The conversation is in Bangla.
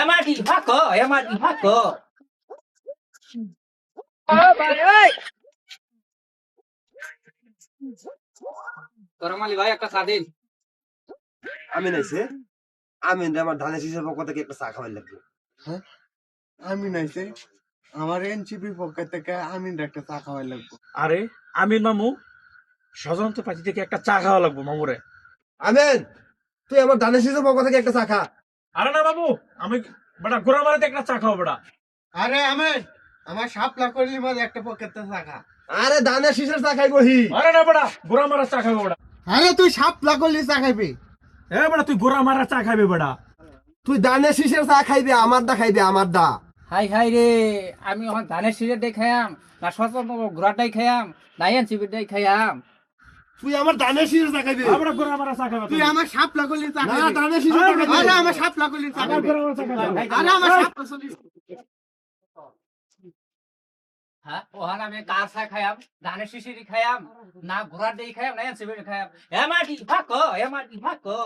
মাটি ফাঁকো মাটি ফাঁকো করমালি ভাই একটা স্বাধীন আমি নাইছে আমি আমার ধানের শীষের পক্ষ থেকে একটা চা খাওয়াই লাগবে। হ্যাঁ আমি নাইছে আমার এনসিপি পক্ষ থেকে আমি একটা চা খাওয়াই লাগবো। আরে আমির মামু সজন্ত পার্টি থেকে একটা চা খাওয়া লাগবো মামুরে। আমেন, তুই আমার ধানের শীষের পক্ষ থেকে একটা চা খা। আরে না বাবু, আমি বেটা গোড়া মারাতে একটা চা খাওয়া বেটা। আরে আমার শাপলা করলি মাঝে একটা পকেট চা খা। আরে ধানের শীষের চা খাইবো হি। আরে না বেটা, গোড়া মারা চা খাবে বেটা। আরে তুই শাপলা করলি চা খাইবি? বেটা তুই গোড়া মারা চা খাবে বেটা। তুই ধানের শীষের চা খাইবে আমার দা খাইবে আমার দা। হাই হাই রে আমি এখন ধানের সিজের দিয়ে খাইয়াম না সচেতন ঘোড়াটাই খাইয়াম না এনসিপিটাই খাইয়াম তুই আমার ধানের শীষের চা খাইবে। বেটা গোড়া মারা চা খাবে তুই আমার শাপলা করলি চা না খাইবি? ধানের শীষের চা খাইবে। আরে আমার শাপলা করলি চা খাইবি? গোড়া মারা চা খাবে। আরে আমার শাপলা করলি হ্যাঁ ওখানে আমি কার চা খাইয়াম ধানের শিশিরি খাইয়াম না ঘোড়াটাই খাইয়াম না এনসিপিটাই খাইয়াম মাটি ফাঁকো মাটি ফাঁকো